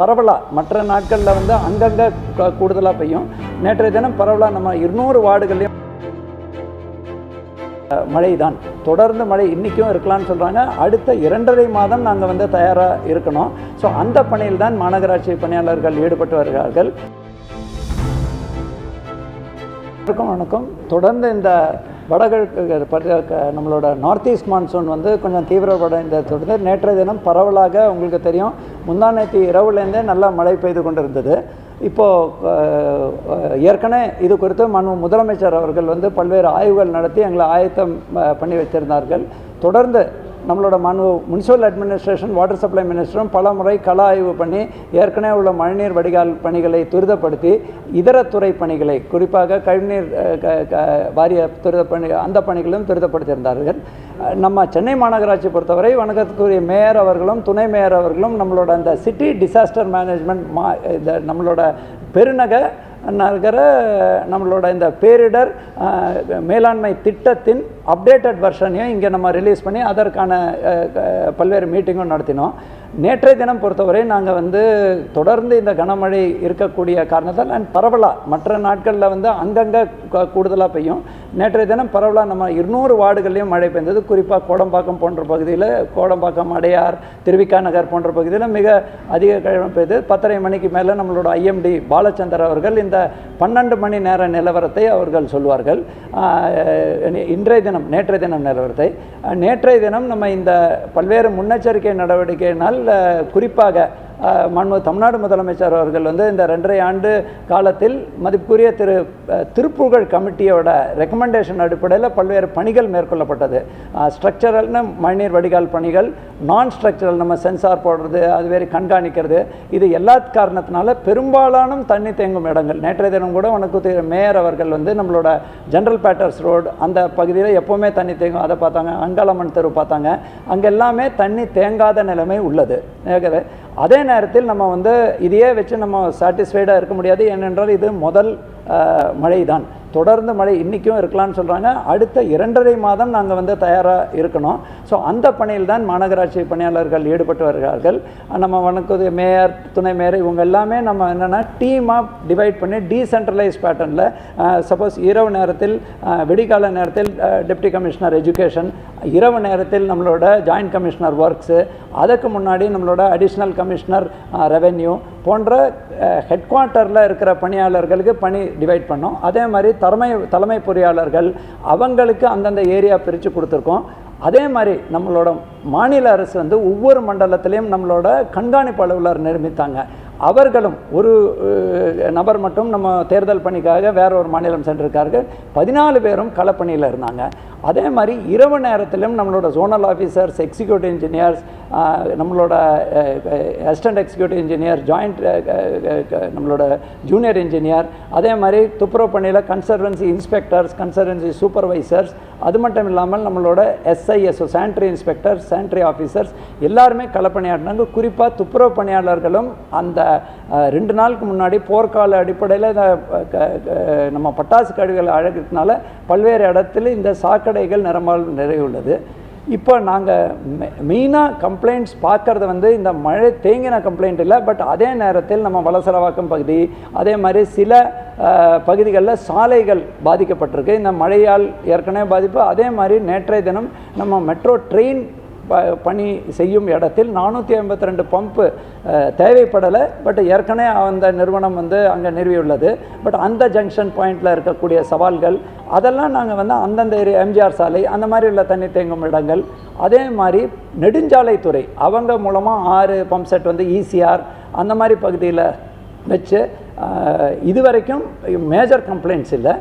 பரவல மற்ற நாட்களில் வந்து அங்கங்கே கூடுதலாக பெய்யும். நேற்றைய தினம் பரவல நம்ம 200 வார்டுகள்லையும் மழை தான். தொடர்ந்து மழை இன்றைக்கும் இருக்கலாம்னு சொல்கிறாங்க. அடுத்த 2.5 மாதம் நாங்கள் வந்து தயாராக இருக்கணும். ஸோ அந்த பணியில் தான் மாநகராட்சி பணியாளர்கள் ஈடுபட்டு வருகிறார்கள். வணக்கம். தொடர்ந்து இந்த வடகிழக்கு நம்மளோட நார்த் ஈஸ்ட் மான்சூன் வந்து கொஞ்சம் தீவிரப்படைந்த தொடர்ந்து நேற்றைய தினம் பரவலாக உங்களுக்கு தெரியும், முந்தானேற்று இரவுலேருந்தே நல்லா மழை பெய்து கொண்டிருந்தது. இப்போது ஏற்கனவே இது குறித்து முதலமைச்சர் அவர்கள் வந்து பல்வேறு ஆய்வுகள் நடத்தி எங்களை ஆயத்தம் பண்ணி வச்சிருந்தார்கள். தொடர்ந்து நம்மளோட முனிசிபல் அட்மினிஸ்ட்ரேஷன், வாட்டர் சப்ளை மினிஸ்டரும் பல முறை கள ஆய்வு பண்ணி ஏற்கனவே உள்ள மழைநீர் வடிகால் பணிகளை துரிதப்படுத்தி இதர துறை பணிகளை, குறிப்பாக கழிவுநீர் வாரிய அந்த பணிகளும் துரிதப்படுத்தியிருந்தார்கள். நம்ம சென்னை மாநகராட்சி பொறுத்தவரை வணக்கத்துக்குரிய மேயர் அவர்களும் துணை மேயர் அவர்களும் நம்மளோட அந்த சிட்டி டிசாஸ்டர் மேனேஜ்மெண்ட் நம்மளோட பெருநகர நம்மளோட இந்த பேரிடர் மேலாண்மை திட்டத்தின் அப்டேட்டட் வெர்ஷனையும் இங்கே நம்ம ரிலீஸ் பண்ணி அதற்கான பல்வேறு மீட்டிங்கும் நடத்தினோம். நேற்றைய தினம் பொறுத்தவரை நாங்கள் வந்து தொடர்ந்து இந்த கனமழை இருக்கக்கூடிய காரணத்தால் பரவல மற்ற நாட்களில் வந்து அங்கங்கே கூடுதலாக பெய்யும். நேற்றைய தினம் பரவல நம்ம 200 வார்டுகள்லையும் மழை பெய்ந்தது. குறிப்பாக கோடம்பாக்கம் போன்ற பகுதியில், கோடம்பாக்கம், அடையார், திருவிக்கா நகர் போன்ற பகுதியில் மிக அதிக மழை பெய்து. 10:30 மணிக்கு மேலே நம்மளோட ஐஎம்டி பாலச்சந்தர் அவர்கள் இந்த 12 மணி நேர நிலவரத்தை அவர்கள் சொல்வார்கள். நேற்றைய தினம் நிலவரத்தை நேற்றைய தினம் நம்ம இந்த பல்வேறு முன்னெச்சரிக்கை நடவடிக்கையினால் குறிப்பாக தமிழ்நாடு முதலமைச்சர் அவர்கள் வந்து இந்த 2.5 ஆண்டு காலத்தில் மதிப்புக்குரிய திருப்புகழ் கமிட்டியோட ரெக்கமெண்டேஷன் அடிப்படையில் பல்வேறு பணிகள் மேற்கொள்ளப்பட்டது. ஸ்ட்ரக்சரல்னு மழைநீர் வடிகால் பணிகள், நான் ஸ்ட்ரக்சரல் நம்ம சென்சார் போடுறது, அதுவேறு கண்காணிக்கிறது, இது எல்லா காரணத்தினால பெரும்பாலான தண்ணி தேங்கும் இடங்கள். நேற்றைய தினம் கூட உனக்கு மேயர் அவர்கள் வந்து நம்மளோட ஜென்ரல் பேட்டர்ஸ் ரோடு அந்த பகுதியில் எப்போவுமே தண்ணி தேங்கும், அதை பார்த்தாங்க. அங்காளம்மன் தெரு பார்த்தாங்க. அங்கே எல்லாமே தண்ணி தேங்காத நிலைமை உள்ளது. அதே நேரத்தில் நம்ம வந்து இதையே வச்சு நம்ம சாட்டிஸ்ஃபைடாக இருக்க முடியாது. ஏனென்றால் இது முதல் மழை தான். தொடர்ந்து மழை இன்றைக்கும் இருக்கலாம்னு சொல்கிறாங்க. அடுத்த 2.5 மாதம் நாங்கள் வந்து தயாராக இருக்கணும். ஸோ அந்த பணியில் தான் மாநகராட்சி பணியாளர்கள் ஈடுபட்டு வருகிறார்கள். நம்ம வணக்கம் மேயர், துணை மேயர் இவங்க எல்லாமே நம்ம என்னென்னா டீமாக டிவைட் பண்ணி டீசென்ட்ரலைஸ் பேட்டர்னில், சப்போஸ் இரவு நேரத்தில் விடிகால நேரத்தில் டெப்டி கமிஷனர் எஜுகேஷன், இரவு நேரத்தில் நம்மளோட ஜாயின்ட் கமிஷனர் ஒர்க்ஸு, அதுக்கு முன்னாடி நம்மளோட அடிஷ்னல் கமிஷனர் ரெவென்யூ போன்ற ஹெட் குவார்ட்டரில் இருக்கிற பணியாளர்களுக்கு பணி டிவைட் பண்ணோம். அதே மாதிரி தலைமை பொறியாளர்கள் அவங்களுக்கு அந்தந்த ஏரியா பிரித்து கொடுத்துருக்கோம். அதே மாதிரி நம்மளோட மாநில அரசு வந்து ஒவ்வொரு மண்டலத்திலையும் நம்மளோட கண்காணிப்பு அலுவலர் நியமித்தாங்க. அவர்களும் ஒரு நபர் மட்டும் நம்ம தேர்தல் பணிக்காக வேற ஒரு மாநிலம் சென்றிருக்கார்கள். 14 பேரும் களப்பணியில் இருந்தாங்க. அதே மாதிரி இரவு நேரத்திலும் நம்மளோட ஜோனல் ஆஃபீஸர்ஸ், எக்ஸிக்யூட்டிவ் இன்ஜினியர்ஸ், நம்மளோட அசிஸ்டன்ட் எக்ஸிக்யூட்டிவ் இன்ஜினியர், ஜாயிண்ட் நம்மளோட ஜூனியர் இன்ஜினியர், அதே மாதிரி துப்புரவு பணியில் கன்சர்வன்சி இன்ஸ்பெக்டர்ஸ், கன்சர்வன்சி சூப்பர்வைசர்ஸ், அது மட்டும் இல்லாமல் நம்மளோட SIS sanitary inspectors, sanitary officers எல்லாருமே களப்பணியாற்றினாங்க. குறிப்பாக துப்புரவு பணியாளர்களும் அந்த 2 நாளுக்கு முன்னாடி போர்க்கால அடிப்படையில் நம்ம பட்டாசு கழிவுகள் அழகிறதுனால பல்வேறு இடத்துல இந்த சாக்கடைகள் நிறைவுள்ளது. இப்போ நாங்கள் மெயினாக கம்ப்ளைண்ட்ஸ் பார்க்குறது வந்து இந்த மழை தேங்கின கம்ப்ளைண்ட் இல்லை. பட் அதே நேரத்தில் நம்ம வலசரவாக்கம் பகுதி, அதே மாதிரி சில பகுதிகளில் சாலைகள் பாதிக்கப்பட்டிருக்கு. இந்த மழையால் ஏற்கனவே பாதிப்பு. அதே மாதிரி நேற்றைய தினம் நம்ம மெட்ரோ ட்ரெயின் பணி செய்யும் இடத்தில் 452 பம்பு தேவைப்படலை. பட் ஏற்கனவே அந்த நிறுவனம் வந்து அங்கே நிறுவியுள்ளது. பட் அந்த ஜங்ஷன் பாயிண்டில் இருக்கக்கூடிய சவால்கள் அதெல்லாம் நாங்கள் வந்து அந்தந்த ஏரியா, எம்ஜிஆர் சாலை, அந்த மாதிரி உள்ள தண்ணி தேங்கும் இடங்கள், அதே மாதிரி நெடுஞ்சாலைத்துறை அவங்க மூலமாக 6 பம்ப் செட் வந்து ஈசிஆர் அந்த மாதிரி பகுதியில் வச்சு இதுவரைக்கும் மேஜர் கம்ப்ளைண்ட்ஸ் இல்லை.